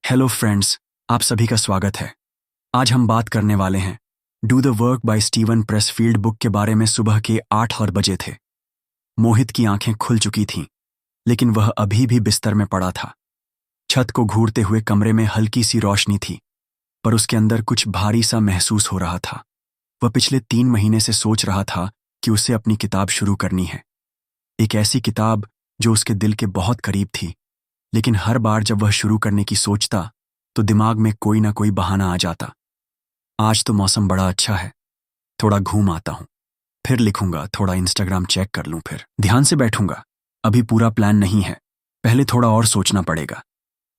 Hello friends, आप सभी का स्वागत है। आज हम बात करने वाले हैं do the work by Steven Pressfield book के बारे में। सुबह के 8 बजे थे। मोहित की आंखें खुल चुकी थीं, लेकिन वह अभी भी बिस्तर में पड़ा था। छत को घूरते हुए कमरे में हल्की सी रोशनी थी, पर उसके अंदर कुछ भारी सा महसूस हो रहा था। वह पिछले 3 महीने से सोच रहा था कि उसे अपनी किताब शुरू करनी है, एक ऐसी किताब जो उसके दिल के बहुत करीब थी। लेकिन हर बार जब वह शुरू करने की सोचता तो दिमाग में कोई ना कोई बहाना आ जाता। आज तो मौसम बड़ा अच्छा है, थोड़ा घूम आता हूं, फिर लिखूंगा, थोड़ा इंस्टाग्राम चेक कर लूं, फिर ध्यान से बैठूंगा। अभी पूरा प्लान नहीं है, पहले थोड़ा और सोचना पड़ेगा।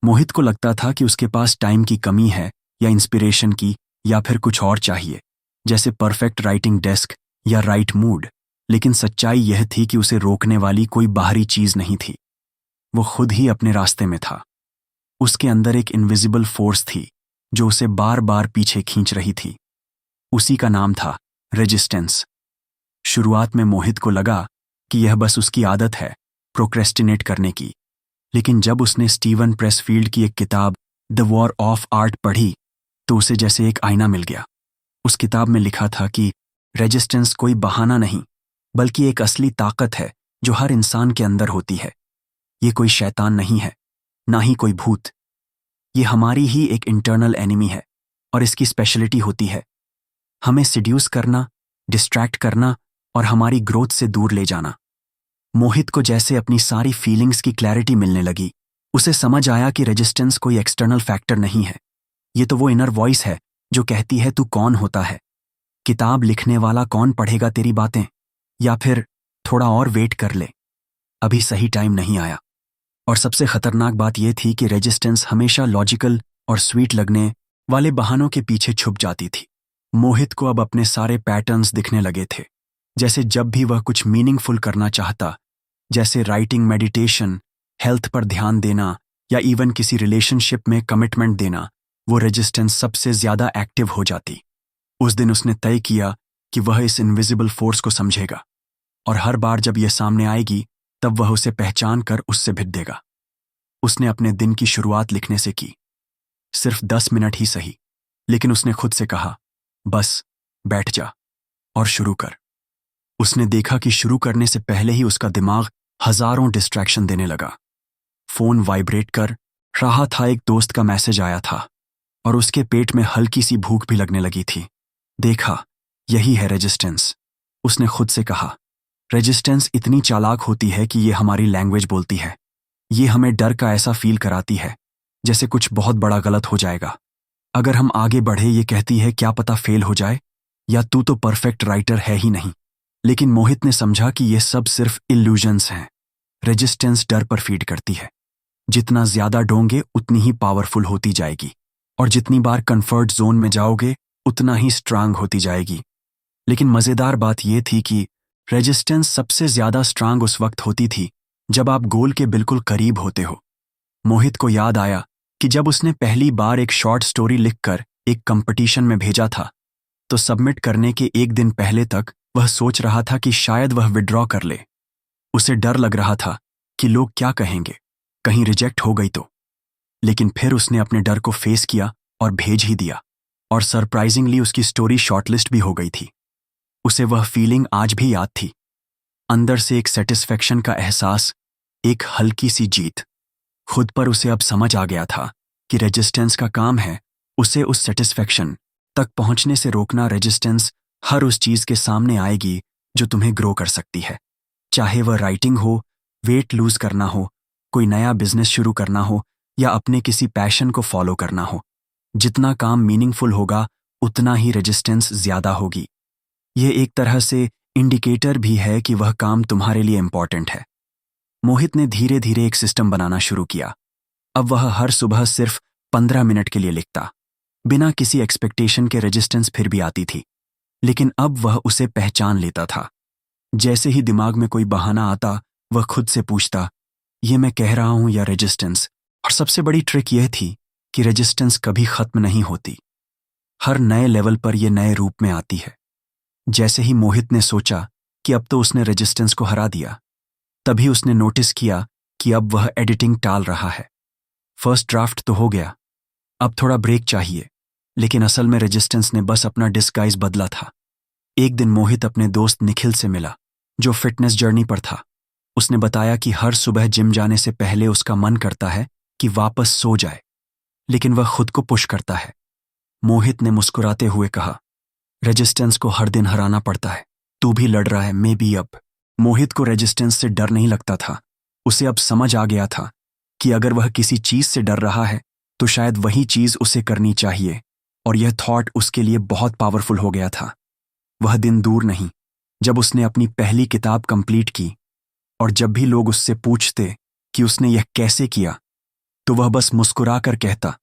मोहित को लगता था कि उसके पास टाइम की कमी है, या इंस्पिरेशन की, या फिर कुछ और चाहिए, जैसे परफेक्ट राइटिंग डेस्क या राइट मूड। लेकिन सच्चाई यह थी कि उसे रोकने वाली कोई बाहरी चीज नहीं थी, वो खुद ही अपने रास्ते में था। उसके अंदर एक इनविजिबल फोर्स थी जो उसे बार बार पीछे खींच रही थी। उसी का नाम था रेजिस्टेंस। शुरुआत में मोहित को लगा कि यह बस उसकी आदत है प्रोक्रेस्टिनेट करने की, लेकिन जब उसने स्टीवन प्रेसफील्ड की एक किताब द वॉर ऑफ आर्ट पढ़ी तो उसे जैसे एक आईना मिल गया। उस किताब में लिखा था कि रेजिस्टेंस कोई बहाना नहीं, बल्कि एक असली ताकत है जो हर इंसान के अंदर होती है। ये कोई शैतान नहीं है, ना ही कोई भूत। ये हमारी ही एक इंटरनल एनिमी है, और इसकी स्पेशलिटी होती है हमें सिड्यूस करना, डिस्ट्रैक्ट करना और हमारी ग्रोथ से दूर ले जाना। मोहित को जैसे अपनी सारी फीलिंग्स की क्लैरिटी मिलने लगी। उसे समझ आया कि रेजिस्टेंस कोई एक्सटर्नल फैक्टर नहीं है, ये तो वो इनर वॉइस है जो कहती है तू कौन होता है, किताब लिखने वाला कौन पढ़ेगा तेरी बातें, या फिर थोड़ा और वेट कर ले, अभी सही टाइम नहीं आया। और सबसे खतरनाक बात यह थी कि रेजिस्टेंस हमेशा लॉजिकल और स्वीट लगने वाले बहानों के पीछे छुप जाती थी। मोहित को अब अपने सारे पैटर्न्स दिखने लगे थे, जैसे जब भी वह कुछ मीनिंगफुल करना चाहता, जैसे राइटिंग, मेडिटेशन, हेल्थ पर ध्यान देना, या इवन किसी रिलेशनशिप में कमिटमेंट देना, वो रेजिस्टेंस सबसे ज्यादा एक्टिव हो जाती। उस दिन उसने तय किया कि वह इस इनविजिबल फोर्स को समझेगा, और हर बार जब यह सामने आएगी तब वह उसे पहचान कर उससे भिड़ देगा। उसने अपने दिन की शुरुआत लिखने से की, सिर्फ 10 मिनट ही सही, लेकिन उसने खुद से कहा, बस बैठ जा और शुरू कर। उसने देखा कि शुरू करने से पहले ही उसका दिमाग हजारों डिस्ट्रैक्शन देने लगा। फोन वाइब्रेट कर रहा था, एक दोस्त का मैसेज आया था, और उसके पेट में हल्की सी भूख भी लगने लगी थी। देखा, यही है रेजिस्टेंस, उसने खुद से कहा। रेजिस्टेंस इतनी चालाक होती है कि ये हमारी लैंग्वेज बोलती है। ये हमें डर का ऐसा फील कराती है जैसे कुछ बहुत बड़ा गलत हो जाएगा। अगर हम आगे बढ़े, ये कहती है क्या पता फेल हो जाए, या तू तो परफेक्ट राइटर है ही नहीं। लेकिन मोहित ने समझा कि ये सब सिर्फ इल्यूजन्स हैं। रेजिस्टेंस डर पर फीड करती है। जितना ज्यादा डोंगे उतनी ही पावरफुल होती जाएगी, और जितनी बार कंफर्ट जोन में जाओगे उतना ही स्ट्रांग होती जाएगी। लेकिन मजेदार बात यह थी कि रेजिस्टेंस सबसे ज्यादा स्ट्रांग उस वक्त होती थी जब आप गोल के बिल्कुल करीब होते हो। मोहित को याद आया कि जब उसने पहली बार एक शॉर्ट स्टोरी लिखकर एक कंपटीशन में भेजा था, तो सबमिट करने के एक दिन पहले तक वह सोच रहा था कि शायद वह विड्रॉ कर ले। उसे डर लग रहा था कि लोग क्या कहेंगे, कहीं रिजेक्ट हो गई तो। लेकिन फिर उसने अपने डर को फेस किया और भेज ही दिया, और सरप्राइजिंगली उसकी स्टोरी शॉर्टलिस्ट भी हो गई थी। उसे वह फीलिंग आज भी याद थी, अंदर से एक सेटिस्फेक्शन का एहसास, एक हल्की सी जीत। खुद पर उसे अब समझ आ गया था कि रेजिस्टेंस का काम है उसे उस सेटिस्फेक्शन तक पहुंचने से रोकना। रेजिस्टेंस हर उस चीज के सामने आएगी जो तुम्हें ग्रो कर सकती है, चाहे वह राइटिंग हो, वेट लूज करना हो, कोई नया बिजनेस शुरू करना हो, या अपने किसी पैशन को फॉलो करना हो। जितना काम मीनिंगफुल होगा उतना ही रेजिस्टेंस ज्यादा होगी। यह एक तरह से इंडिकेटर भी है कि वह काम तुम्हारे लिए इंपॉर्टेंट है। मोहित ने धीरे धीरे एक सिस्टम बनाना शुरू किया। अब वह हर सुबह सिर्फ 15 मिनट के लिए लिखता, बिना किसी एक्सपेक्टेशन के। रेजिस्टेंस फिर भी आती थी, लेकिन अब वह उसे पहचान लेता था। जैसे ही दिमाग में कोई बहाना आता, वह खुद से पूछता, ये मैं कह रहा हूं या रेजिस्टेंस। और सबसे बड़ी ट्रिक यह थी कि रेजिस्टेंस कभी खत्म नहीं होती, हर नए लेवल पर यह नए रूप में आती है। जैसे ही मोहित ने सोचा कि अब तो उसने रेजिस्टेंस को हरा दिया, तभी उसने नोटिस किया कि अब वह एडिटिंग टाल रहा है। फर्स्ट ड्राफ्ट तो हो गया, अब थोड़ा ब्रेक चाहिए। लेकिन असल में रेजिस्टेंस ने बस अपना डिस्गाइज बदला था। एक दिन मोहित अपने दोस्त निखिल से मिला, जो फिटनेस जर्नी पर था। उसने बताया कि हर सुबह जिम जाने से पहले उसका मन करता है कि वापस सो जाए, लेकिन वह खुद को पुश करता है। मोहित ने मुस्कुराते हुए कहा, रेजिस्टेंस को हर दिन हराना पड़ता है, तू भी लड़ रहा है, मे बी अब। मोहित को रेजिस्टेंस से डर नहीं लगता था। उसे अब समझ आ गया था कि अगर वह किसी चीज से डर रहा है तो शायद वही चीज उसे करनी चाहिए, और यह थॉट उसके लिए बहुत पावरफुल हो गया था। वह दिन दूर नहीं जब उसने अपनी पहली किताब कंप्लीट की, और जब भी लोग उससे पूछते कि उसने यह कैसे किया, तो वह बस मुस्कुराकर कहता,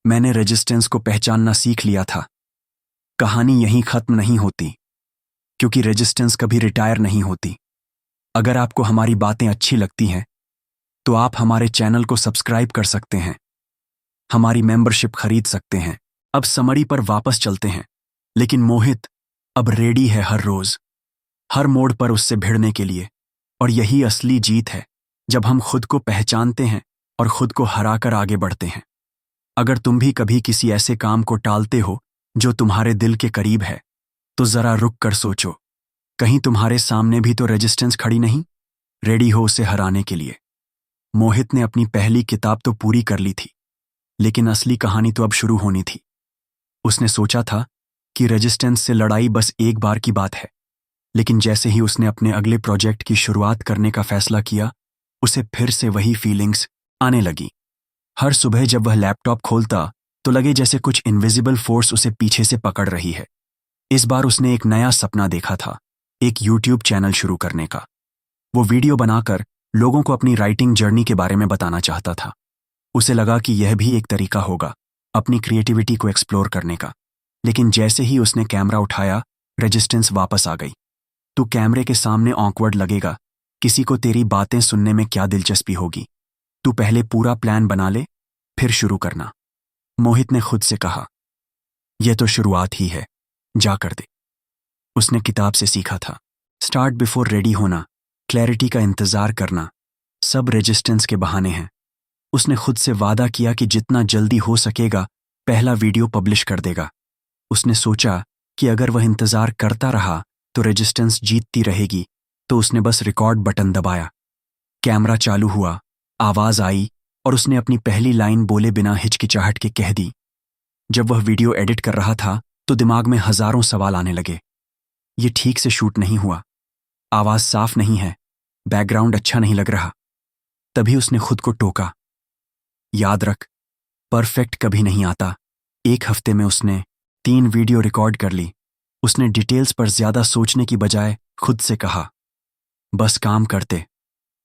मैंने रेजिस्टेंस को पहचानना सीख लिया था। कहानी यहीं खत्म नहीं होती, क्योंकि रेजिस्टेंस कभी रिटायर नहीं होती। अगर आपको हमारी बातें अच्छी लगती हैं तो आप हमारे चैनल को सब्सक्राइब कर सकते हैं, हमारी मेंबरशिप खरीद सकते हैं। अब समरी पर वापस चलते हैं। लेकिन मोहित अब रेडी है हर रोज, हर मोड़ पर उससे भिड़ने के लिए। और यही असली जीत है, जब हम खुद को पहचानते हैं और खुद को हराकर आगे बढ़ते हैं। अगर तुम भी कभी किसी ऐसे काम को टालते हो जो तुम्हारे दिल के करीब है, तो जरा रुक कर सोचो, कहीं तुम्हारे सामने भी तो रेजिस्टेंस खड़ी नहीं, रेडी हो उसे हराने के लिए। मोहित ने अपनी पहली किताब तो पूरी कर ली थी, लेकिन असली कहानी तो अब शुरू होनी थी। उसने सोचा था कि रेजिस्टेंस से लड़ाई बस एक बार की बात है, लेकिन जैसे ही उसने अपने अगले प्रोजेक्ट की शुरुआत करने का फैसला किया, उसे फिर से वही फीलिंग्स आने लगी। हर सुबह जब वह लैपटॉप खोलता तो लगे जैसे कुछ इनविजिबल फोर्स उसे पीछे से पकड़ रही है। इस बार उसने एक नया सपना देखा था, एक यूट्यूब चैनल शुरू करने का। वो वीडियो बनाकर लोगों को अपनी राइटिंग जर्नी के बारे में बताना चाहता था। उसे लगा कि यह भी एक तरीका होगा अपनी क्रिएटिविटी को एक्सप्लोर करने का। लेकिन जैसे ही उसने कैमरा उठाया, रेजिस्टेंस वापस आ गई। तू कैमरे के सामने ऑकवर्ड लगेगा, किसी को तेरी बातें सुनने में क्या दिलचस्पी होगी, तू पहले पूरा प्लान बना ले, फिर शुरू करना। मोहित ने खुद से कहा, यह तो शुरुआत ही है, जा कर दे। उसने किताब से सीखा था, स्टार्ट बिफोर रेडी होना, क्लैरिटी का इंतजार करना, सब रेजिस्टेंस के बहाने हैं। उसने खुद से वादा किया कि जितना जल्दी हो सकेगा पहला वीडियो पब्लिश कर देगा। उसने सोचा कि अगर वह इंतजार करता रहा तो रेजिस्टेंस जीतती रहेगी, तो उसने बस रिकॉर्ड बटन दबाया। कैमरा चालू हुआ, आवाज आई, और उसने अपनी पहली लाइन बोले बिना हिचकिचाहट के कह दी। जब वह वीडियो एडिट कर रहा था तो दिमाग में हजारों सवाल आने लगे। ये ठीक से शूट नहीं हुआ, आवाज साफ नहीं है, बैकग्राउंड अच्छा नहीं लग रहा। तभी उसने खुद को टोका, याद रख, परफेक्ट कभी नहीं आता। एक हफ्ते में उसने 3 वीडियो रिकॉर्ड कर ली। उसने डिटेल्स पर ज्यादा सोचने की बजाय खुद से कहा, बस काम करते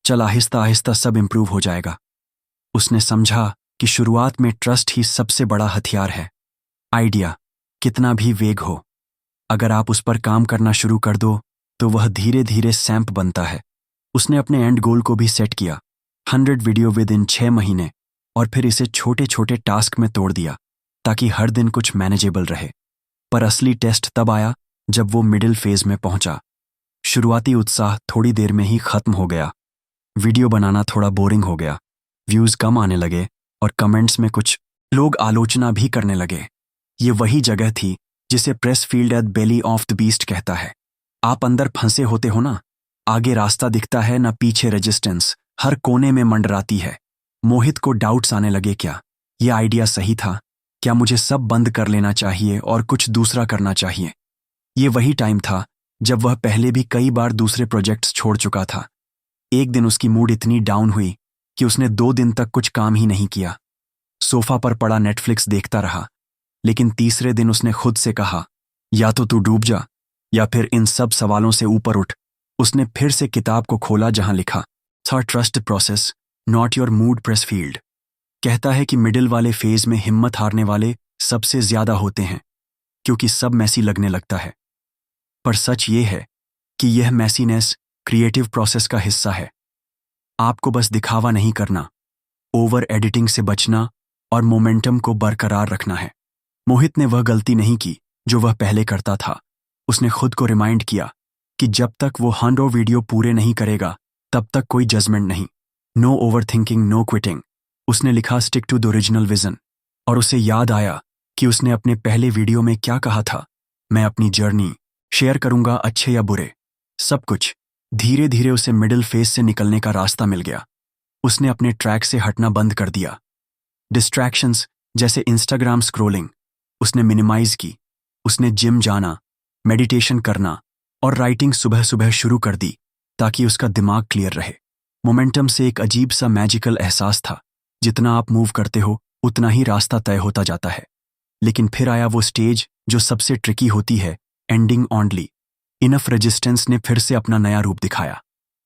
चल, आहिस्ता आहिस्ता सब इंप्रूव हो जाएगा। उसने समझा कि शुरुआत में ट्रस्ट ही सबसे बड़ा हथियार है। आइडिया कितना भी वेग हो, अगर आप उस पर काम करना शुरू कर दो तो वह धीरे धीरे सैंप बनता है। उसने अपने एंड गोल को भी सेट किया, 100 वीडियो विद इन 6 महीने, और फिर इसे छोटे छोटे टास्क में तोड़ दिया ताकि हर दिन कुछ मैनेजेबल रहे। पर असली टेस्ट तब आया जब वो मिडिल फेज में पहुंचा। शुरुआती उत्साह थोड़ी देर में ही खत्म हो गया। वीडियो बनाना थोड़ा बोरिंग हो गया, व्यूज कम आने लगे, और कमेंट्स में कुछ लोग आलोचना भी करने लगे। ये वही जगह थी जिसे press field at belly of the beast कहता है। आप अंदर फंसे होते हो ना, आगे रास्ता दिखता है ना पीछे रेजिस्टेंस हर कोने में मंडराती है। मोहित को डाउट्स आने लगे, क्या ये आइडिया सही था? क्या मुझे सब बंद कर लेना चाहिए और कुछ दूसरा करना चाहिए? ये वही टाइम था जब वह पहले भी कई बार दूसरे प्रोजेक्ट्स छोड़ चुका था। एक दिन उसकी मूड इतनी डाउन हुई कि उसने 2 दिन तक कुछ काम ही नहीं किया। सोफा पर पड़ा नेटफ्लिक्स देखता रहा। लेकिन तीसरे दिन उसने खुद से कहा, या तो तू डूब जा या फिर इन सब सवालों से ऊपर उठ। उसने फिर से किताब को खोला जहां लिखा था, trust process not your mood. Press field कहता है कि मिडिल वाले फेज में हिम्मत हारने वाले सबसे ज्यादा होते हैं, क्योंकि सब मैसी लगने लगता है। पर सच ये है कि यह मैसीनेस क्रिएटिव प्रोसेस का हिस्सा है। आपको बस दिखावा नहीं करना, ओवर एडिटिंग से बचना और मोमेंटम को बरकरार रखना है। मोहित ने वह गलती नहीं की जो वह पहले करता था। उसने खुद को रिमाइंड किया कि जब तक वो 100 वीडियो पूरे नहीं करेगा तब तक कोई जजमेंट नहीं। No over thinking, no quitting. उसने लिखा, stick to the original vision. और उसे याद आया कि उसने अपने पहले वीडियो में क्या कहा था, मैं अपनी जर्नी शेयर करूंगा, अच्छे या बुरे, सब कुछ। धीरे धीरे उसे मिडिल फेज से निकलने का रास्ता मिल गया। उसने अपने ट्रैक से हटना बंद कर दिया। डिस्ट्रैक्शंस जैसे इंस्टाग्राम स्क्रोलिंग उसने मिनिमाइज की। उसने जिम जाना, मेडिटेशन करना और राइटिंग सुबह सुबह शुरू कर दी ताकि उसका दिमाग क्लियर रहे। मोमेंटम से एक अजीब सा मैजिकल एहसास था, जितना आप मूव करते हो उतना ही रास्ता तय होता जाता है। लेकिन फिर आया वो स्टेज जो सबसे ट्रिकी होती है, एंडिंग ऑनली। इनफ रेजिस्टेंस ने फिर से अपना नया रूप दिखाया।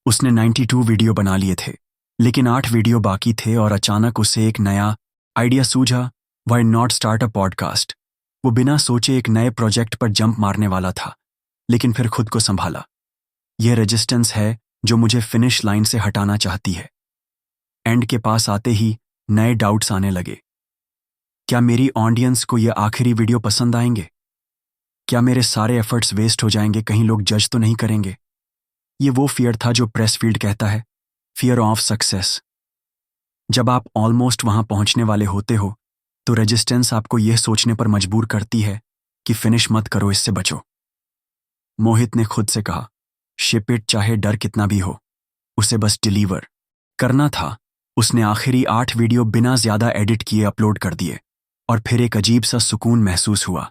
उसने 92 वीडियो बना लिए थे, लेकिन 8 वीडियो बाकी थे और अचानक उसे एक नया आइडिया सूझा, why not start a podcast. वो बिना सोचे एक नए प्रोजेक्ट पर जंप मारने वाला था, लेकिन फिर खुद को संभाला। यह रेजिस्टेंस है जो मुझे फिनिश लाइन से हटाना चाहती है। एंड के पास आते ही नए डाउट्स आने लगे। क्या मेरी ऑडियंस को यह आखिरी वीडियो पसंद आएंगे? क्या मेरे सारे एफर्ट्स वेस्ट हो जाएंगे? कहीं लोग जज तो नहीं करेंगे? ये वो फियर था जो प्रेस फील्ड कहता है, फियर ऑफ सक्सेस। जब आप ऑलमोस्ट वहां पहुंचने वाले होते हो तो रेजिस्टेंस आपको यह सोचने पर मजबूर करती है कि फिनिश मत करो, इससे बचो। मोहित ने खुद से कहा, शिप इट, चाहे डर कितना भी हो, उसे बस डिलीवर करना था। उसने आखिरी 8 वीडियो बिना ज्यादा एडिट किए अपलोड कर दिए और फिर एक अजीब सा सुकून महसूस हुआ,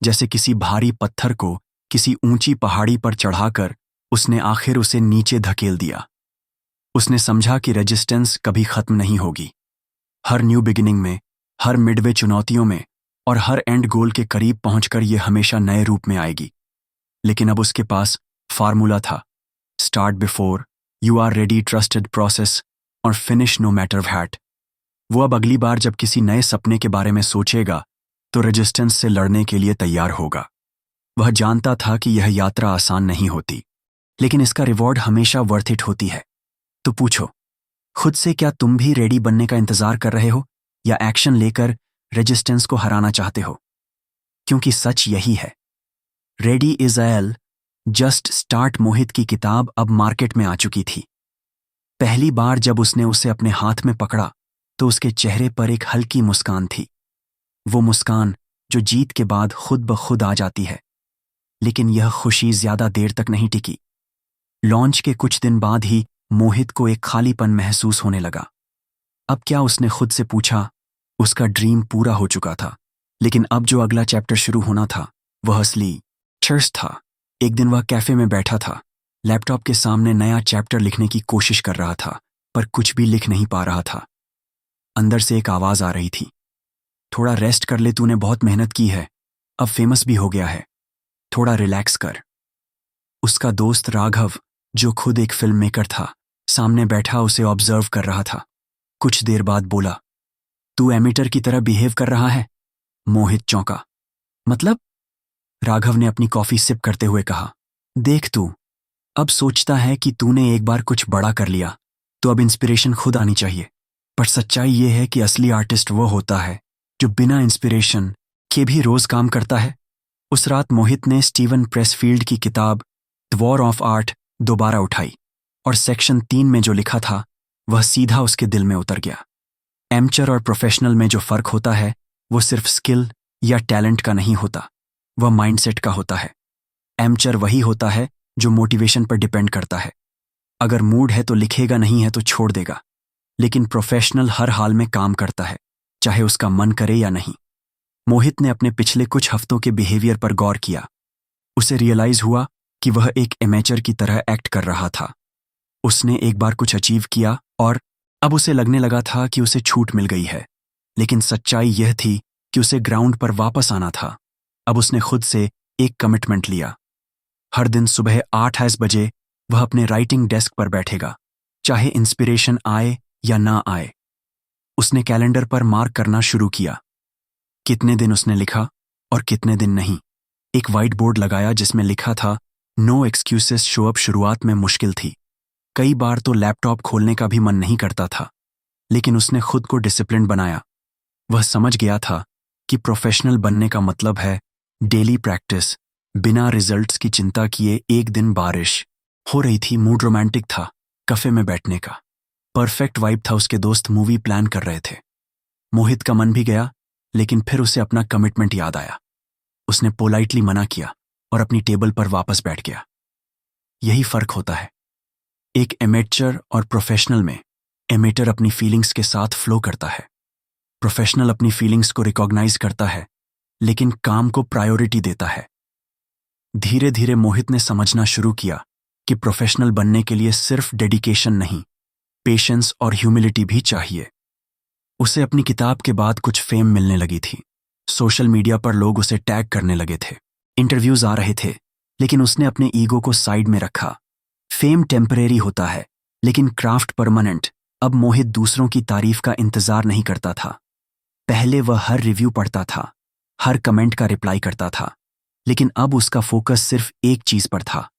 जैसे किसी भारी पत्थर को किसी ऊंची पहाड़ी पर चढ़ाकर उसने आखिर उसे नीचे धकेल दिया। उसने समझा कि रेजिस्टेंस कभी खत्म नहीं होगी। हर न्यू बिगिनिंग में, हर मिडवे चुनौतियों में और हर एंड गोल के करीब पहुंचकर यह हमेशा नए रूप में आएगी। लेकिन अब उसके पास फार्मूला था, start before you are ready, trusted process और फिनिश नो मैटर व्हाट। वो अब अगली बार जब किसी नए सपने के बारे में सोचेगा तो रेजिस्टेंस से लड़ने के लिए तैयार होगा। वह जानता था कि यह यात्रा आसान नहीं होती, लेकिन इसका रिवॉर्ड हमेशा वर्थ इट होती है। तो पूछो खुद से, क्या तुम भी रेडी बनने का इंतजार कर रहे हो या एक्शन लेकर रेजिस्टेंस को हराना चाहते हो? क्योंकि सच यही है, ready is all just start. Mohit की किताब अब मार्केट में आ चुकी थी। पहली बार जब उसने उसे अपने हाथ में पकड़ा तो उसके चेहरे पर एक हल्की मुस्कान थी, वो मुस्कान जो जीत के बाद खुद ब खुद आ जाती है। लेकिन यह खुशी ज्यादा देर तक नहीं टिकी। लॉन्च के कुछ दिन बाद ही मोहित को एक खालीपन महसूस होने लगा। अब क्या, उसने खुद से पूछा। उसका ड्रीम पूरा हो चुका था, लेकिन अब जो अगला चैप्टर शुरू होना था वह असली चर्च था। एक दिन वह कैफे में बैठा था, लैपटॉप के सामने नया चैप्टर लिखने की कोशिश कर रहा था, पर कुछ भी लिख नहीं पा रहा था। अंदर से एक आवाज आ रही थी, थोड़ा रेस्ट कर ले, तूने बहुत मेहनत की है, अब फेमस भी हो गया है, थोड़ा रिलैक्स कर। उसका दोस्त राघव, जो खुद एक फिल्म मेकर था, सामने बैठा उसे ऑब्जर्व कर रहा था। कुछ देर बाद बोला, तू एमिटर की तरह बिहेव कर रहा है। मोहित चौंका, मतलब? राघव ने अपनी कॉफी सिप करते हुए कहा, देख, तू अब सोचता है कि तूने एक बार कुछ बड़ा कर लिया तो अब इंस्पिरेशन खुद आनी चाहिए, पर सच्चाई यह है कि असली आर्टिस्ट वो होता है जो बिना इंस्पिरेशन के भी रोज काम करता है। उस रात मोहित ने स्टीवन प्रेसफील्ड की किताब द वॉर ऑफ आर्ट दोबारा उठाई और सेक्शन 3 में जो लिखा था वह सीधा उसके दिल में उतर गया। एमचर और प्रोफेशनल में जो फर्क होता है वो सिर्फ स्किल या टैलेंट का नहीं होता, वह माइंडसेट का होता है। एमचर वही होता है जो मोटिवेशन पर डिपेंड करता है, अगर मूड है तो लिखेगा, नहीं है तो छोड़ देगा। लेकिन प्रोफेशनल हर हाल में काम करता है, चाहे उसका मन करे या नहीं। मोहित ने अपने पिछले कुछ हफ्तों के बिहेवियर पर गौर किया। उसे रियलाइज हुआ कि वह एक एमेचर की तरह एक्ट कर रहा था। उसने एक बार कुछ अचीव किया और अब उसे लगने लगा था कि उसे छूट मिल गई है, लेकिन सच्चाई यह थी कि उसे ग्राउंड पर वापस आना था। अब उसने खुद से एक कमिटमेंट लिया, हर दिन सुबह 8 बजे वह अपने राइटिंग डेस्क पर बैठेगा, चाहे इंस्पिरेशन आए या ना आए। उसने कैलेंडर पर मार्क करना शुरू किया, कितने दिन उसने लिखा और कितने दिन नहीं। एक व्हाइट बोर्ड लगाया जिसमें लिखा था, नो एक्सक्यूजेस शो अप। शुरुआत में मुश्किल थी, कई बार तो लैपटॉप खोलने का भी मन नहीं करता था, लेकिन उसने खुद को डिसिप्लिन बनाया। वह समझ गया था कि प्रोफेशनल बनने का मतलब है डेली प्रैक्टिस, बिना रिजल्ट्स की चिंता किए। एक दिन बारिश हो रही थी, मूड रोमांटिक था, कैफे में बैठने का परफेक्ट वाइब था। उसके दोस्त मूवी प्लान कर रहे थे, मोहित का मन भी गया, लेकिन फिर उसे अपना कमिटमेंट याद आया। उसने पोलाइटली मना किया और अपनी टेबल पर वापस बैठ गया। यही फर्क होता है एक एमेचर और प्रोफेशनल में। एमेटर अपनी फीलिंग्स के साथ फ्लो करता है, प्रोफेशनल अपनी फीलिंग्स को रिकॉग्नाइज करता है लेकिन काम को प्रायोरिटी देता है। धीरे धीरे मोहित ने समझना शुरू किया कि प्रोफेशनल बनने के लिए सिर्फ डेडिकेशन नहीं, पेशेंस और ह्यूमिलिटी भी चाहिए। उसे अपनी किताब के बाद कुछ फेम मिलने लगी थी। सोशल मीडिया पर लोग उसे टैग करने लगे थे, इंटरव्यूज आ रहे थे, लेकिन उसने अपने ईगो को साइड में रखा। फेम टेम्परेरी होता है लेकिन क्राफ्ट परमानेंट। अब मोहित दूसरों की तारीफ का इंतजार नहीं करता था। पहले वह हर रिव्यू पढ़ता था, हर कमेंट का रिप्लाई करता था, लेकिन अब उसका फोकस सिर्फ एक चीज पर था,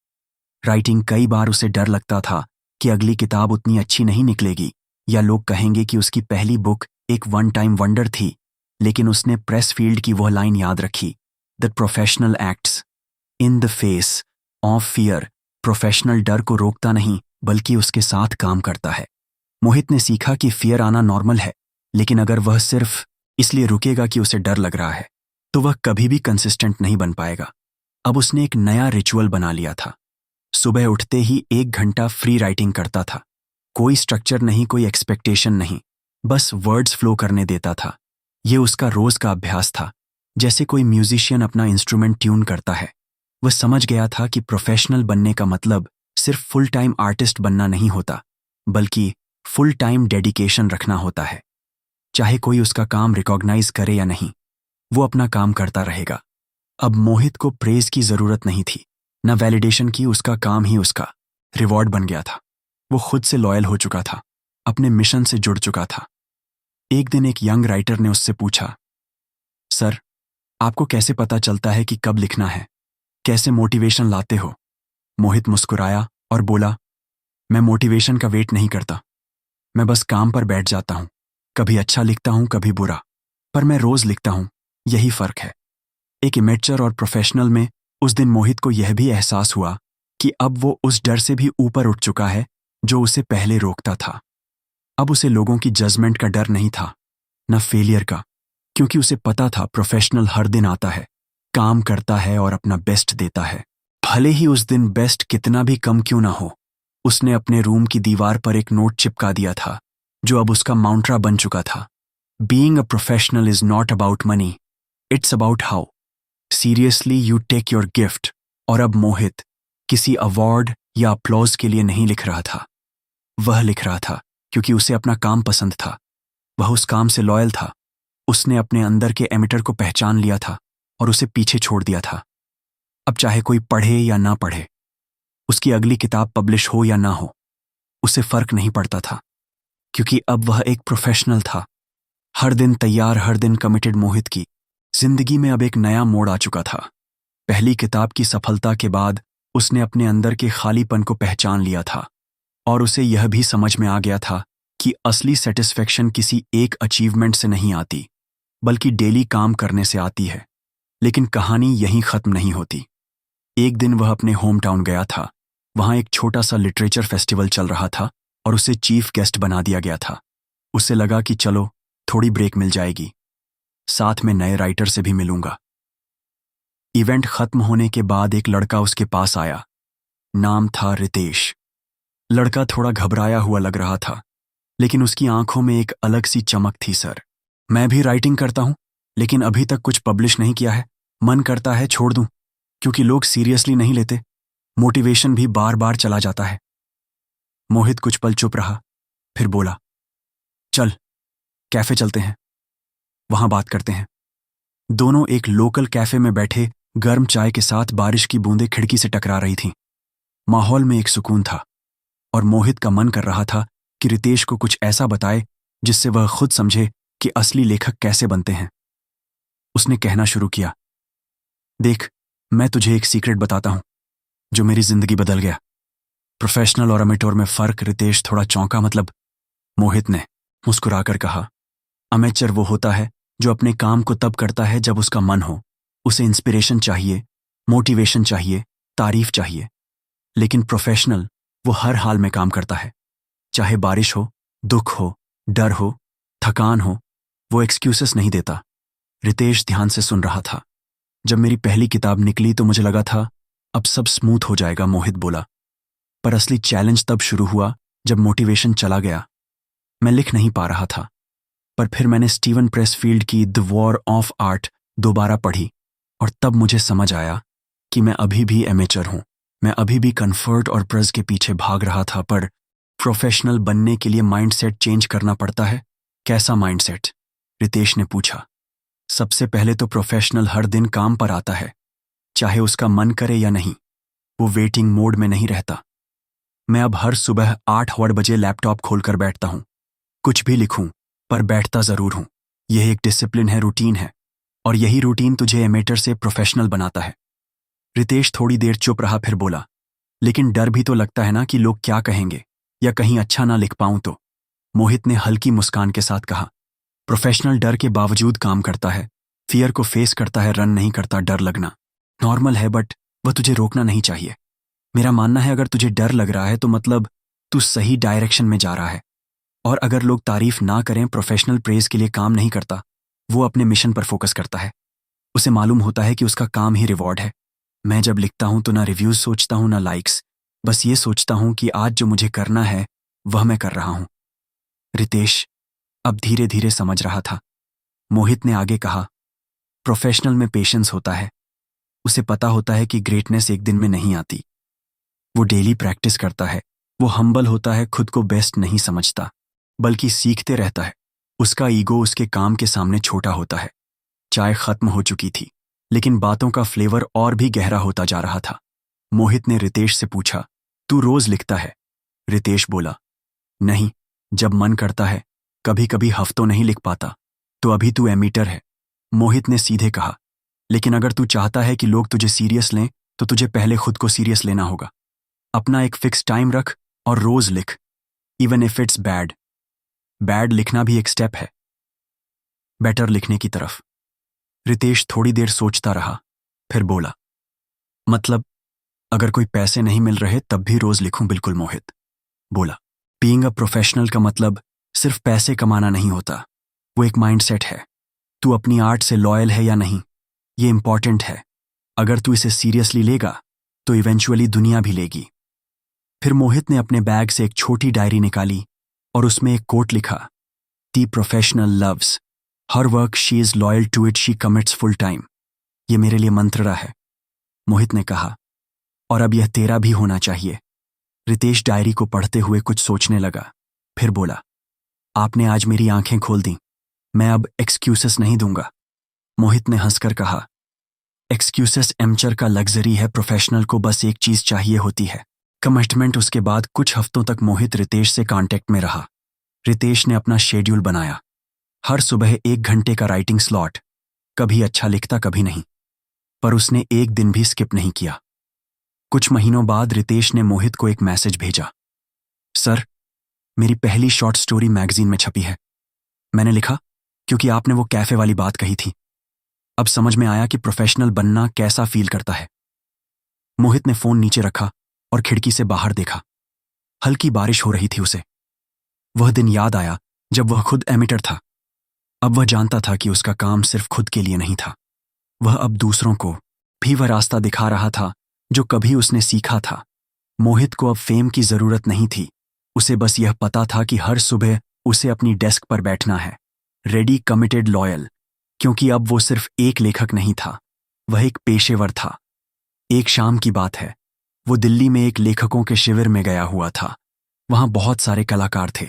राइटिंग। कई बार उसे डर लगता था कि अगली किताब उतनी अच्छी नहीं निकलेगी या लोग कहेंगे कि उसकी पहली बुक एक वन टाइम वंडर थी, लेकिन उसने प्रेस फील्ड की वह लाइन याद रखी, that professional acts in the face of fear. Professional डर को रोकता नहीं बल्कि उसके साथ काम करता है। मोहित ने सीखा कि फियर आना नॉर्मल है, लेकिन अगर वह सिर्फ इसलिए रुकेगा कि उसे डर लग रहा है तो वह कभी भी कंसिस्टेंट नहीं बन पाएगा। अब उसने एक नया रिचुअल बना लिया था। सुबह उठते ही 1 घंटा फ्री राइटिंग करता था। कोई स्ट्रक्चर नहीं, कोई एक्सपेक्टेशन नहीं, बस वर्ड्स फ्लो करने देता था। यह उसका रोज का अभ्यास था, जैसे कोई म्यूजिशियन अपना इंस्ट्रूमेंट ट्यून करता है। वह समझ गया था कि प्रोफेशनल बनने का मतलब सिर्फ फुल टाइम आर्टिस्ट बनना नहीं होता, बल्कि फुल टाइम डेडिकेशन रखना होता है। चाहे कोई उसका काम रिकॉग्नाइज करे या नहीं, वो अपना काम करता रहेगा। अब मोहित को प्रेज की जरूरत नहीं थी, न वैलिडेशन की। उसका काम ही उसका रिवॉर्ड बन गया था। वो खुद से लॉयल हो चुका था, अपने मिशन से जुड़ चुका था। एक दिन एक यंग राइटर ने उससे पूछा, सर, आपको कैसे पता चलता है कि कब लिखना है? कैसे मोटिवेशन लाते हो? मोहित मुस्कुराया और बोला, मैं मोटिवेशन का वेट नहीं करता। मैं बस काम पर बैठ जाता हूं। कभी अच्छा लिखता हूं, कभी बुरा, पर मैं रोज लिखता हूं। यही फर्क है एक इमेचर और प्रोफेशनल में। उस दिन मोहित को यह भी एहसास हुआ कि अब वो उस डर से भी ऊपर उठ चुका है जो उसे पहले रोकता था। अब उसे लोगों की जजमेंट का डर नहीं था, न फेलियर का, क्योंकि उसे पता था प्रोफेशनल हर दिन आता है, काम करता है और अपना बेस्ट देता है। भले ही उस दिन बेस्ट कितना भी कम क्यों ना हो। उसने अपने रूम की दीवार पर एक नोट चिपका दिया था जो अब उसका मांट्रा बन चुका था। Being a professional is not about money, it's about how seriously you take your gift. और अब मोहित किसी अवार्ड या अप्लॉज के लिए नहीं लिख रहा था। वह लिख रहा था क्योंकि उसे अपना काम पसंद था। वह उस काम से लॉयल था। उसने अपने अंदर के एमिटर को पहचान लिया था और उसे पीछे छोड़ दिया था। अब चाहे कोई पढ़े या ना पढ़े, उसकी अगली किताब पब्लिश हो या ना हो, उसे फर्क नहीं पड़ता था, क्योंकि अब वह एक प्रोफेशनल था। हर दिन तैयार, हर दिन कमिटेड। मोहित की जिंदगी में अब एक नया मोड़ आ चुका था। पहली किताब की सफलता के बाद उसने अपने अंदर के खालीपन को पहचान लिया था और उसे यह भी समझ में आ गया था कि असली सेटिस्फेक्शन किसी एक अचीवमेंट से नहीं आती, बल्कि डेली काम करने से आती है। लेकिन कहानी यहीं खत्म नहीं होती। एक दिन वह अपने होम टाउन गया था। वहां एक छोटा सा लिटरेचर फेस्टिवल चल रहा था और उसे चीफ गेस्ट बना दिया गया था। उसे लगा कि चलो थोड़ी ब्रेक मिल जाएगी, साथ में नए राइटर से भी मिलूंगा। इवेंट खत्म होने के बाद एक लड़का उसके पास आया। नाम था रितेश। लड़का थोड़ा घबराया हुआ लग रहा था, लेकिन उसकी आंखों में एक अलग सी चमक थी। सर, मैं भी राइटिंग करता हूं, लेकिन अभी तक कुछ पब्लिश नहीं किया है। मन करता है छोड़ दूं, क्योंकि लोग सीरियसली नहीं लेते। मोटिवेशन भी बार बार चला जाता है। मोहित कुछ पल चुप रहा, फिर बोला, चल कैफे चलते हैं, वहां बात करते हैं। दोनों एक लोकल कैफे में बैठे, गर्म चाय के साथ बारिश की बूंदें खिड़की से टकरा रही थीं। माहौल में एक सुकून था और मोहित का मन कर रहा था कि रितेश को कुछ ऐसा बताए जिससे वह खुद समझे कि असली लेखक कैसे बनते हैं। उसने कहना शुरू किया, देख, मैं तुझे एक सीक्रेट बताता हूं जो मेरी जिंदगी बदल गया। प्रोफेशनल और अमेटोर में फर्क। रितेश थोड़ा चौंका। मतलब? मोहित ने मुस्कुराकर कहा, अमेचर वो होता है जो अपने काम को तब करता है जब उसका मन हो। उसे इंस्पिरेशन चाहिए, मोटिवेशन चाहिए, तारीफ चाहिए। लेकिन प्रोफेशनल वो हर हाल में काम करता है, चाहे बारिश हो, दुख हो, डर हो, थकान हो। वो एक्सक्यूजेस नहीं देता, रितेश ध्यान से सुन रहा था। जब मेरी पहली किताब निकली तो मुझे लगा था अब सब स्मूथ हो जाएगा, मोहित बोला। पर असली चैलेंज तब शुरू हुआ जब मोटिवेशन चला गया। मैं लिख नहीं पा रहा था। पर फिर मैंने स्टीवन प्रेसफील्ड की द वॉर ऑफ आर्ट दोबारा पढ़ी और तब मुझे समझ आया कि मैं अभी भी एमेचर हूं। मैं अभी भी कंफर्ट और प्रेज के पीछे भाग रहा था। पर प्रोफेशनल बनने के लिए माइंडसेट चेंज करना पड़ता है। कैसा माइंडसेट? रितेश ने पूछा। सबसे पहले तो प्रोफेशनल हर दिन काम पर आता है, चाहे उसका मन करे या नहीं। वो वेटिंग मोड में नहीं रहता। मैं अब हर सुबह 8 बजे लैपटॉप खोलकर बैठता हूं। कुछ भी लिखूं, पर बैठता जरूर हूं। यह एक डिसिप्लिन है, रूटीन है, और यही रूटीन तुझे एमेटर से प्रोफेशनल बनाता है। रितेश थोड़ी देर चुप रहा, फिर बोला, लेकिन डर भी तो लगता है ना कि लोग क्या कहेंगे, या कहीं अच्छा ना लिख पाऊं तो। मोहित ने हल्की मुस्कान के साथ कहा, प्रोफेशनल डर के बावजूद काम करता है, फियर को फेस करता है, रन नहीं करता। डर लगना नॉर्मल है, बट वह तुझे रोकना नहीं चाहिए। मेरा मानना है अगर तुझे डर लग रहा है तो मतलब तू सही डायरेक्शन में जा रहा है। और अगर लोग तारीफ ना करें, प्रोफेशनल प्रेज के लिए काम नहीं करता। वो अपने मिशन पर फोकस करता है। उसे मालूम होता है कि उसका काम ही रिवॉर्ड है। मैं जब लिखता हूं तो ना रिव्यूज सोचता हूं ना लाइक्स, बस ये सोचता हूं कि आज जो मुझे करना है वह मैं कर रहा हूं। रितेश अब धीरे धीरे समझ रहा था। मोहित ने आगे कहा, प्रोफेशनल में पेशेंस होता है। उसे पता होता है कि ग्रेटनेस एक दिन में नहीं आती। वो डेली प्रैक्टिस करता है। वो हम्बल होता है, खुद को बेस्ट नहीं समझता, बल्कि सीखते रहता है। उसका ईगो उसके काम के सामने छोटा होता है। चाय खत्म हो चुकी थी, लेकिन बातों का फ्लेवर और भी गहरा होता जा रहा था। मोहित ने रितेश से पूछा, तू रोज लिखता है? रितेश बोला, नहीं, जब मन करता है। कभी कभी हफ्तों नहीं लिख पाता। तो अभी तू एमीटर है। मोहित ने सीधे कहा, लेकिन अगर तू चाहता है कि लोग तुझे सीरियस लें तो तुझे पहले खुद को सीरियस लेना होगा। अपना एक फिक्स टाइम रख और रोज लिख, even if it's bad. Bad लिखना भी एक स्टेप है बेटर लिखने की तरफ। रितेश थोड़ी देर सोचता रहा, फिर बोला, मतलब अगर कोई पैसे नहीं मिल रहे तब भी रोज लिखूं? बिल्कुल, मोहित बोला। बीइंग अ प्रोफेशनल का मतलब सिर्फ पैसे कमाना नहीं होता। वो एक माइंडसेट है। तू अपनी आर्ट से लॉयल है या नहीं, ये इंपॉर्टेंट है। अगर तू इसे सीरियसली लेगा तो इवेंचुअली दुनिया भी लेगी। फिर मोहित ने अपने बैग से एक छोटी डायरी निकाली और उसमें एक कोट लिखा, the professional loves her work, she is loyal to it, she commits full time. ये मेरे लिए मंत्र है। मोहित ने कहा, और अब यह तेरा भी होना चाहिए। रितेश डायरी को पढ़ते हुए कुछ सोचने लगा, फिर बोला, आपने आज मेरी आंखें खोल दी। मैं अब एक्सक्यूसेस नहीं दूंगा। मोहित ने हंसकर कहा, एक्सक्यूसेस एमचर का लग्जरी है, प्रोफेशनल को बस एक चीज चाहिए होती है, कमिटमेंट। उसके बाद कुछ हफ्तों तक मोहित रितेश से कांटेक्ट में रहा। रितेश ने अपना शेड्यूल बनाया। हर सुबह 1 घंटे का राइटिंग स्लॉट। कभी अच्छा लिखता, कभी नहीं, पर उसने एक दिन भी स्किप नहीं किया। कुछ महीनों बाद रितेश ने मोहित को एक मैसेज भेजा, सर, मेरी पहली शॉर्ट स्टोरी मैगजीन में छपी है। मैंने लिखा क्योंकि आपने वो कैफे वाली बात कही थी। अब समझ में आया कि प्रोफेशनल बनना कैसा फील करता है। मोहित ने फोन नीचे रखा और खिड़की से बाहर देखा। हल्की बारिश हो रही थी उसे। वह दिन याद आया जब वह खुद एमिटर था। अब वह जानता था कि उसका काम सिर्फ खुद के लिए नहीं था। वह अब दूसरों को भी वह रास्ता दिखा रहा था जो कभी उसने सीखा था। मोहित को अब फेम की जरूरत नहीं थी। उसे बस यह पता था कि हर सुबह उसे अपनी डेस्क पर बैठना है, रेडी, कमिटेड, लॉयल। क्योंकि अब वो सिर्फ एक लेखक नहीं था, वह एक पेशेवर था। एक शाम की बात है, वो दिल्ली में एक लेखकों के शिविर में गया हुआ था। वहां बहुत सारे कलाकार थे,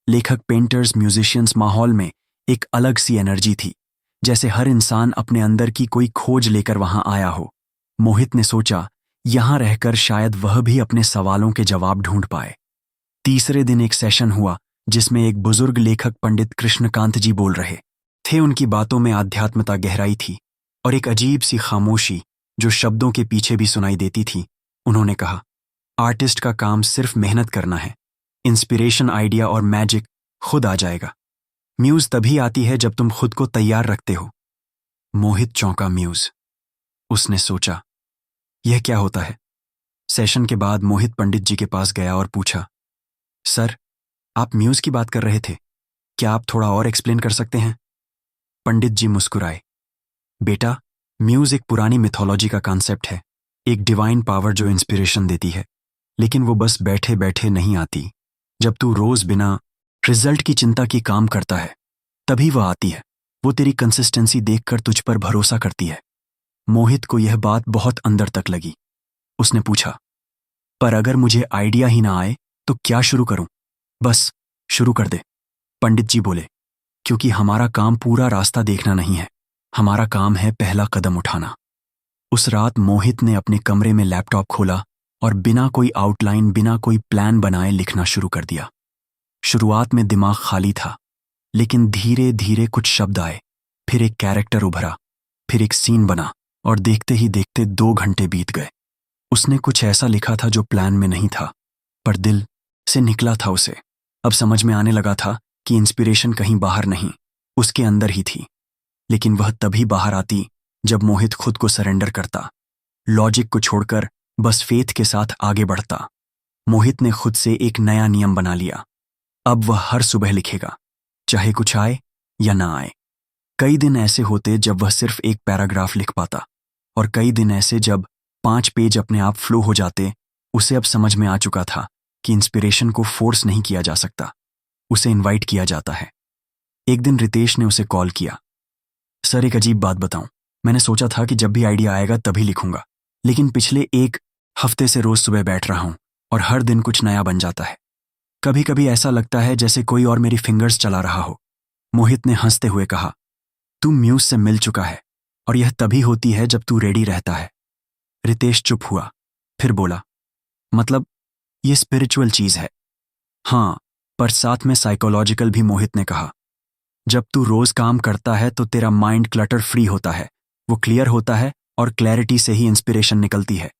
लेखक, पेंटर्स, म्यूजिशियंस। माहौल में एक अलग सी एनर्जी थी, जैसे हर इंसान अपने अंदर की कोई खोज लेकर वहां आया हो। मोहित ने सोचा, यहां रहकर शायद वह भी अपने सवालों के जवाब ढूंढ पाए। तीसरे दिन एक सेशन हुआ जिसमें एक बुजुर्ग लेखक पंडित कृष्णकांत जी बोल रहे थे। उनकी बातों में आध्यात्मता, गहराई थी और एक अजीब सी खामोशी जो शब्दों के पीछे भी सुनाई देती थी। उन्होंने कहा, आर्टिस्ट का काम सिर्फ मेहनत करना है। इंस्पिरेशन, आइडिया और मैजिक खुद आ जाएगा। म्यूज तभी आती है जब तुम खुद को तैयार रखते हो। मोहित चौंका। म्यूज? उसने सोचा, यह क्या होता है? सेशन के बाद मोहित पंडित जी के पास गया और पूछा, सर, आप म्यूज की बात कर रहे थे, क्या आप थोड़ा और एक्सप्लेन कर सकते हैं? पंडित जी मुस्कुराए। बेटा, म्यूज एक पुरानी मिथोलॉजी का कॉन्सेप्ट है, एक डिवाइन पावर जो इंस्पिरेशन देती है, लेकिन वो बस बैठे बैठे नहीं आती। जब तू रोज बिना रिजल्ट की चिंता की काम करता है, तभी वह आती है। वो तेरी कंसिस्टेंसी देखकर तुझ पर भरोसा करती है। मोहित को यह बात बहुत अंदर तक लगी। उसने पूछा, पर अगर मुझे आइडिया ही ना आए तो क्या शुरू करूं? बस शुरू कर दे, पंडित जी बोले, क्योंकि हमारा काम पूरा रास्ता देखना नहीं है, हमारा काम है पहला कदम उठाना। उस रात मोहित ने अपने कमरे में लैपटॉप खोला और बिना कोई आउटलाइन, बिना कोई प्लान बनाए लिखना शुरू कर दिया। शुरुआत में दिमाग खाली था, लेकिन धीरे धीरे कुछ शब्द आए, फिर एक कैरेक्टर उभरा, फिर एक सीन बना, और देखते ही देखते 2 घंटे बीत गए। उसने कुछ ऐसा लिखा था जो प्लान में नहीं था, पर दिल से निकला था उसे। अब समझ में आने लगा था कि इंस्पिरेशन कहीं बाहर नहीं, उसके अंदर ही थी। लेकिन वह तभी बाहर आती जब मोहित खुद को सरेंडर करता, लॉजिक को छोड़कर बस फेथ के साथ आगे बढ़ता। मोहित ने खुद से एक नया नियम बना लिया। अब वह हर सुबह लिखेगा, चाहे कुछ आए या ना आए। कई दिन ऐसे होते जब वह सिर्फ एक पैराग्राफ लिख पाता, और कई दिन ऐसे जब 5 पेज अपने आप फ्लो हो जाते। उसे अब समझ में आ चुका था कि इंस्पिरेशन को फोर्स नहीं किया जा सकता, उसे इनवाइट किया जाता है। एक दिन रितेश ने उसे कॉल किया। सर, एक अजीब बात बताऊं, मैंने सोचा था कि जब भी आइडिया आएगा तभी लिखूंगा, लेकिन पिछले 1 हफ्ते से रोज सुबह बैठ रहा हूं और हर दिन कुछ नया बन जाता है। कभी कभी ऐसा लगता है जैसे कोई और मेरी फिंगर्स चला रहा हो। मोहित ने हंसते हुए कहा, तू म्यूज से मिल चुका है, और यह तभी होती है जब तू रेडी रहता है। रितेश चुप हुआ, फिर बोला, मतलब ये स्पिरिचुअल चीज है? हाँ, पर साथ में साइकोलॉजिकल भी। मोहित ने कहा, जब तू रोज काम करता है तो तेरा माइंड क्लटर फ्री होता है, वो क्लियर होता है, और क्लैरिटी से ही इंस्पिरेशन निकलती है।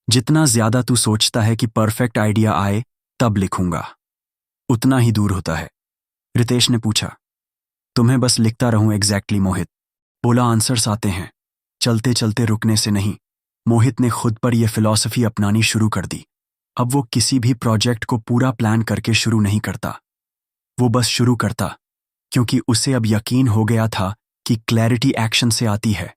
जितना ज्यादा तू सोचता है कि परफेक्ट आइडिया आए तब लिखूंगा, उतना ही दूर होता है। रितेश ने पूछा, तुम्हें बस लिखता रहूं? एग्जैक्टली, मोहित बोला, आंसर्स आते हैं, चलते चलते रुकने से नहीं। मोहित ने खुद पर यह फिलॉसफी अपनानी शुरू कर दी। अब वो किसी भी प्रोजेक्ट को पूरा प्लान करके शुरू नहीं करता, वो बस शुरू करता, क्योंकि उसे अब यकीन हो गया था कि क्लैरिटी एक्शन से आती है,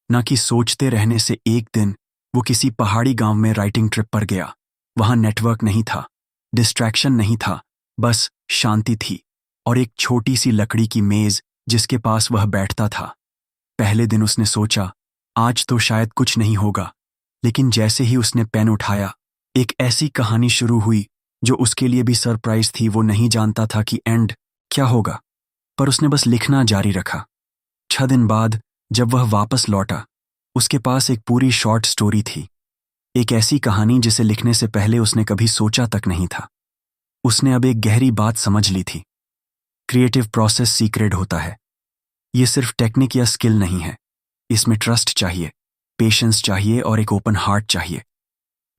ना कि सोचते रहने से। एक दिन वो किसी पहाड़ी गांव में राइटिंग ट्रिप पर गया। वहां नेटवर्क नहीं था, डिस्ट्रैक्शन नहीं था, बस शांति थी, और एक छोटी सी लकड़ी की मेज जिसके पास वह बैठता था। पहले दिन उसने सोचा, आज तो शायद कुछ नहीं होगा, लेकिन जैसे ही उसने पेन उठाया, एक ऐसी कहानी शुरू हुई जो उसके लिए भी सरप्राइज थी। वो नहीं जानता था कि एंड क्या होगा, पर उसने बस लिखना जारी रखा। 6 दिन बाद जब वह वापस लौटा, उसके पास एक पूरी शॉर्ट स्टोरी थी, एक ऐसी कहानी जिसे लिखने से पहले उसने कभी सोचा तक नहीं था। उसने अब एक गहरी बात समझ ली थी, क्रिएटिव प्रोसेस सीक्रेट होता है। ये सिर्फ टेक्निक या स्किल नहीं है, इसमें ट्रस्ट चाहिए, पेशेंस चाहिए, और एक ओपन हार्ट चाहिए।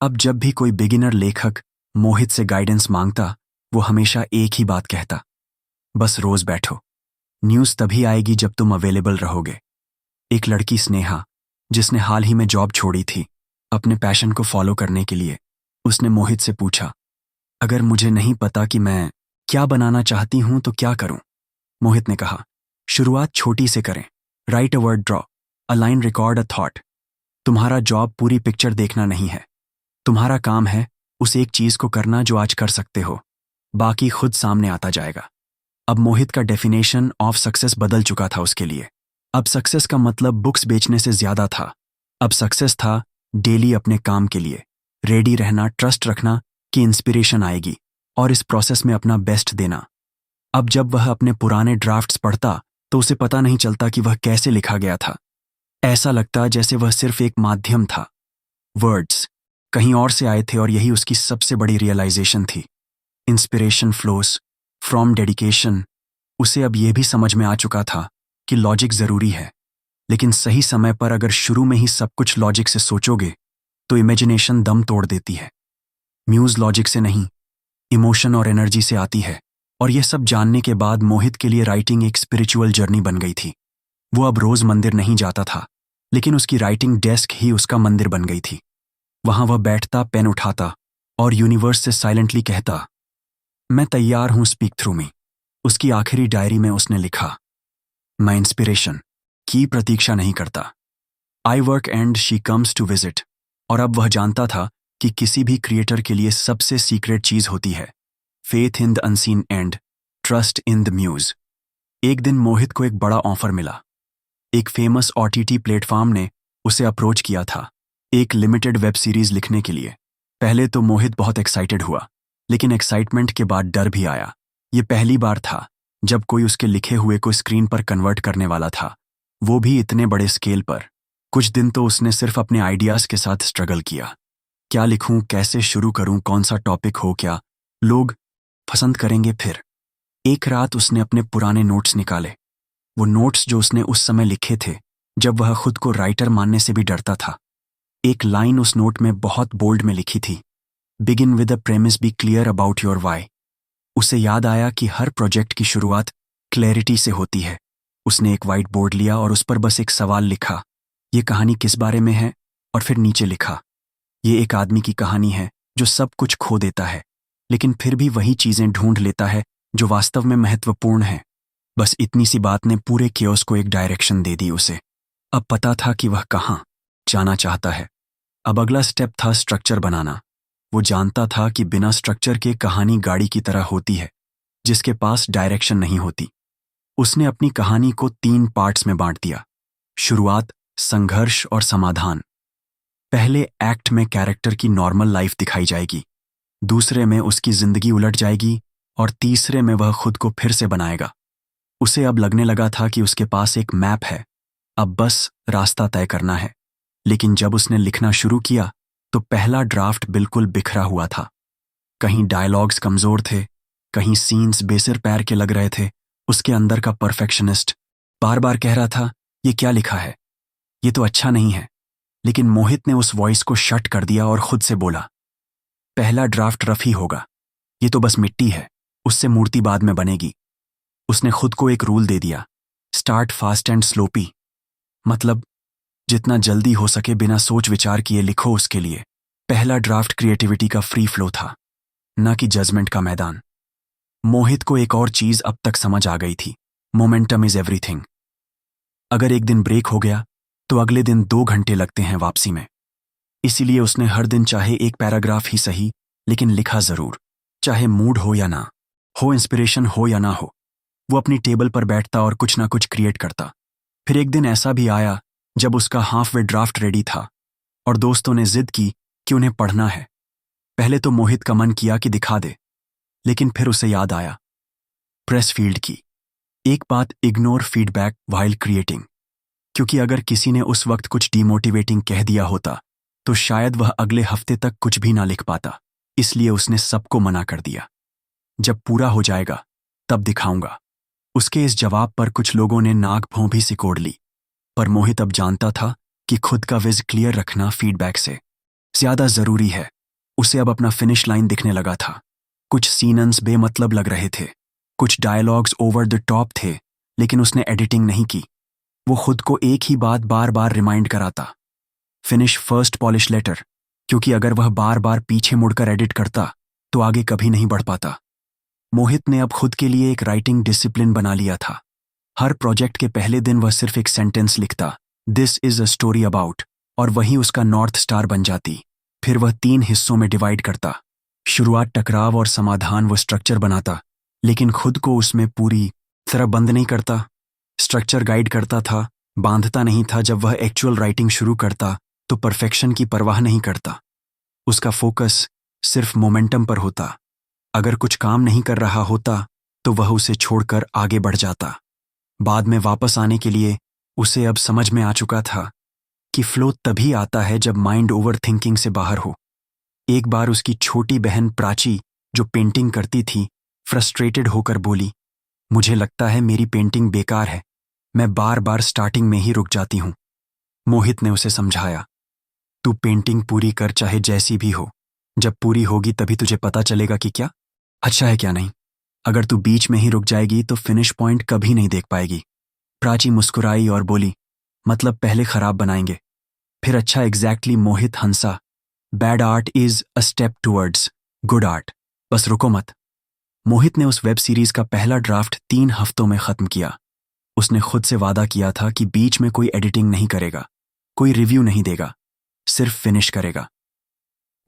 अब जब भी कोई बिगिनर लेखक मोहित से गाइडेंस मांगता, वो हमेशा एक ही बात कहता, बस रोज बैठो, न्यूज़ तभी आएगी जब तुम अवेलेबल रहोगे। एक लड़की स्नेहा, जिसने हाल ही में जॉब छोड़ी थी अपने पैशन को फॉलो करने के लिए, उसने मोहित से पूछा, अगर मुझे नहीं पता कि मैं क्या बनाना चाहती हूं तो क्या करूं? मोहित ने कहा, शुरुआत छोटी से करें, right a word, draw a line, record a thought. तुम्हारा जॉब पूरी पिक्चर देखना नहीं है, तुम्हारा काम है उस एक चीज को करना जो आज कर सकते हो, बाकी खुद सामने आता जाएगा। अब मोहित का डेफिनेशन ऑफ सक्सेस बदल चुका था उसके लिए। अब सक्सेस का मतलब बुक्स बेचने से ज्यादा था। अब सक्सेस था डेली अपने काम के लिए रेडी रहना, ट्रस्ट रखना कि इंस्पिरेशन आएगी, और इस प्रोसेस में अपना बेस्ट देना। अब जब वह अपने पुराने ड्राफ्ट्स पढ़ता तो उसे पता नहीं चलता कि वह कैसे लिखा गया था। ऐसा लगता जैसे वह सिर्फ एक माध्यम था, वर्ड्स कहीं और से आए थे, और यही उसकी सबसे बड़ी रियलाइजेशन थी। Inspiration flows from dedication. उसे अब यह भी समझ में आ चुका था कि लॉजिक जरूरी है, लेकिन सही समय पर अगर शुरू में ही सब कुछ लॉजिक से सोचोगे तो इमेजिनेशन दम तोड़ देती है। म्यूज लॉजिक से नहीं, इमोशन और एनर्जी से आती है। और यह सब जानने के बाद मोहित के लिए राइटिंग एक स्पिरिचुअल जर्नी बन गई थी। वो अब रोज मंदिर नहीं जाता था, लेकिन उसकी राइटिंग डेस्क ही उसका मंदिर बन गई थी। वहां वह बैठता, पेन उठाता, और यूनिवर्स से साइलेंटली कहता, मैं तैयार हूं, स्पीक थ्रू मी। उसकी आखिरी डायरी में उसने लिखा, मैं इंस्पिरेशन की प्रतीक्षा नहीं करता। I work and she comes to visit. और अब वह जानता था कि किसी भी क्रिएटर के लिए सबसे सीक्रेट चीज होती है faith in the unseen and trust in the muse. एक दिन मोहित को एक बड़ा ऑफर मिला। एक फेमस OTT प्लेटफॉर्म ने उसे अप्रोच किया था एक लिमिटेड वेब सीरीज लिखने के लिए। पहले तो मोहित बहुत एक्साइटेड हुआ, लेकिन एक्साइटमेंट के बाद डर भी आया। ये पहली बार था जब कोई उसके लिखे हुए को स्क्रीन पर कन्वर्ट करने वाला था, वो भी इतने बड़े स्केल पर। कुछ दिन तो उसने सिर्फ अपने आइडियाज के साथ स्ट्रगल किया। क्या लिखूं, कैसे शुरू करूं, कौन सा टॉपिक हो, क्या लोग पसंद करेंगे। फिर एक रात उसने अपने पुराने नोट्स निकाले, वो नोट्स जो उसने उस समय लिखे थे जब वह खुद को राइटर मानने से भी डरता था। एक लाइन उस नोट में बहुत बोल्ड में लिखी थी, begin with a premise, be clear about your why. उसे याद आया कि हर प्रोजेक्ट की शुरुआत क्लैरिटी से होती है। उसने एक वाइट बोर्ड लिया और उस पर बस एक सवाल लिखा, ये कहानी किस बारे में है। और फिर नीचे लिखा, ये एक आदमी की कहानी है जो सब कुछ खो देता है, लेकिन फिर भी वही चीजें ढूंढ लेता है जो वास्तव में महत्वपूर्ण है। बस इतनी सी बात ने पूरे केओस को एक डायरेक्शन दे दी। उसे अब पता था कि वह कहाँ जाना चाहता है। अब अगला स्टेप था स्ट्रक्चर बनाना। वो जानता था कि बिना स्ट्रक्चर के कहानी गाड़ी की तरह होती है जिसके पास डायरेक्शन नहीं होती। उसने अपनी कहानी को 3 पार्ट्स में बांट दिया, शुरुआत, संघर्ष और समाधान। पहले एक्ट में कैरेक्टर की नॉर्मल लाइफ दिखाई जाएगी, दूसरे में उसकी जिंदगी उलट जाएगी और तीसरे में वह खुद को फिर से बनाएगा। उसे अब लगने लगा था कि उसके पास एक मैप है, अब बस रास्ता तय करना है। लेकिन जब उसने लिखना शुरू किया तो पहला ड्राफ्ट बिल्कुल बिखरा हुआ था। कहीं डायलॉग्स कमजोर थे, कहीं सीन्स बेसिर पैर के लग रहे थे। उसके अंदर का परफेक्शनिस्ट बार बार कह रहा था, ये क्या लिखा है, ये तो अच्छा नहीं है। लेकिन मोहित ने उस वॉइस को शट कर दिया और खुद से बोला, पहला ड्राफ्ट रफ ही होगा, ये तो बस मिट्टी है, उससे मूर्ति बाद में बनेगी। उसने खुद को एक रूल दे दिया, स्टार्ट फास्ट एंड स्लोपी। मतलब जितना जल्दी हो सके बिना सोच विचार किए लिखो। उसके लिए पहला ड्राफ्ट क्रिएटिविटी का फ्री फ्लो था, न कि जजमेंट का मैदान। मोहित को एक और चीज अब तक समझ आ गई थी, मोमेंटम इज एवरीथिंग। अगर एक दिन ब्रेक हो गया तो अगले दिन 2 घंटे लगते हैं वापसी में। इसीलिए उसने हर दिन चाहे एक पैराग्राफ ही सही, लेकिन लिखा जरूर, चाहे मूड हो या ना हो, इंस्पिरेशन हो या ना हो। वो अपनी टेबल पर बैठता और कुछ ना कुछ क्रिएट करता। फिर एक दिन ऐसा भी आया जब उसका हाफ वे ड्राफ्ट रेडी था और दोस्तों ने जिद की कि उन्हें पढ़ना है। पहले तो मोहित का मन किया कि दिखा दे, लेकिन फिर उसे याद आया प्रेस फील्ड की एक बात, इग्नोर फीडबैक व्हाइल क्रिएटिंग। क्योंकि अगर किसी ने उस वक्त कुछ डिमोटिवेटिंग कह दिया होता तो शायद वह अगले हफ्ते तक कुछ भी ना लिख पाता। इसलिए उसने सबको मना कर दिया, जब पूरा हो जाएगा तब दिखाऊंगा। उसके इस जवाब पर कुछ लोगों ने नाक भौं भी सिकोड़ ली, पर मोहित अब जानता था कि खुद का विज क्लियर रखना फीडबैक से ज्यादा जरूरी है। उसे अब अपना फिनिश लाइन दिखने लगा था। कुछ सीनन्स बेमतलब लग रहे थे, कुछ डायलॉग्स ओवर द टॉप थे, लेकिन उसने एडिटिंग नहीं की। वो खुद को एक ही बात बार बार रिमाइंड कराता, फिनिश फर्स्ट पॉलिश लेटर। क्योंकि अगर वह बार बार पीछे मुड़कर एडिट करता तो आगे कभी नहीं बढ़ पाता। मोहित ने अब खुद के लिए एक राइटिंग डिसिप्लिन बना लिया था। हर प्रोजेक्ट के पहले दिन वह सिर्फ एक सेंटेंस लिखता, this is a story about, और वही उसका नॉर्थ स्टार बन जाती। फिर वह 3 हिस्सों में डिवाइड करता, शुरुआत, टकराव और समाधान। वो स्ट्रक्चर बनाता, लेकिन खुद को उसमें पूरी तरह बंद नहीं करता। स्ट्रक्चर गाइड करता था, बांधता नहीं था। जब वह एक्चुअल राइटिंग शुरू करता तो परफेक्शन की परवाह नहीं करता। उसका फोकस सिर्फ मोमेंटम पर होता। अगर कुछ काम नहीं कर रहा होता तो वह उसे छोड़कर आगे बढ़ जाता। बाद में वापस आने के लिए उसे अब समझ में आ चुका था कि फ्लो तभी आता है जब माइंड ओवर थिंकिंग से बाहर हो। एक बार उसकी छोटी बहन प्राची, जो पेंटिंग करती थी, फ्रस्ट्रेटेड होकर बोली, मुझे लगता है मेरी पेंटिंग बेकार है, मैं बार बार स्टार्टिंग में ही रुक जाती हूं। मोहित ने उसे समझाया, तू पेंटिंग पूरी कर, चाहे जैसी भी हो। जब पूरी होगी तभी तुझे पता चलेगा कि क्या अच्छा है क्या नहीं। अगर तू बीच में ही रुक जाएगी तो फिनिश पॉइंट कभी नहीं देख पाएगी। प्राची मुस्कुराई और बोली, मतलब पहले खराब बनाएंगे फिर अच्छा। Exactly. Mohit Hansa, bad art is a step towards good art, बस रुको मत। मोहित ने उस वेब सीरीज का पहला ड्राफ्ट 3 हफ्तों में खत्म किया। उसने खुद से वादा किया था कि बीच में कोई एडिटिंग नहीं करेगा, कोई रिव्यू नहीं देगा, सिर्फ फिनिश करेगा।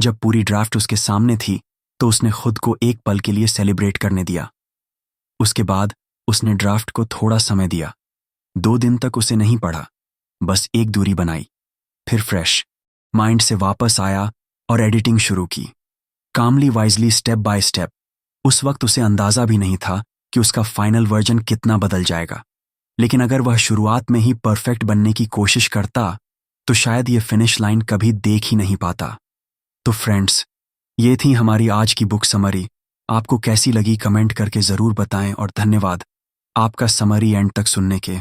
जब पूरी ड्राफ्ट उसके सामने थी तो उसने खुद को एक पल के लिए सेलिब्रेट करने दिया। उसके बाद उसने ड्राफ्ट को थोड़ा समय दिया। 2 दिन तक उसे नहीं पढ़ा, बस एक दूरी बनाई, फिर फ्रेश माइंड से वापस आया और एडिटिंग शुरू की, कामली वाइजली, स्टेप बाय स्टेप। उस वक्त उसे अंदाजा भी नहीं था कि उसका फाइनल वर्जन कितना बदल जाएगा, लेकिन अगर वह शुरुआत में ही परफेक्ट बनने की कोशिश करता तो शायद ये फिनिश लाइन कभी देख ही नहीं पाता। तो फ्रेंड्स, ये थी हमारी आज की बुक समरी। आपको कैसी लगी कमेंट करके ज़रूर बताएं और धन्यवाद आपका समरी एंड तक सुनने के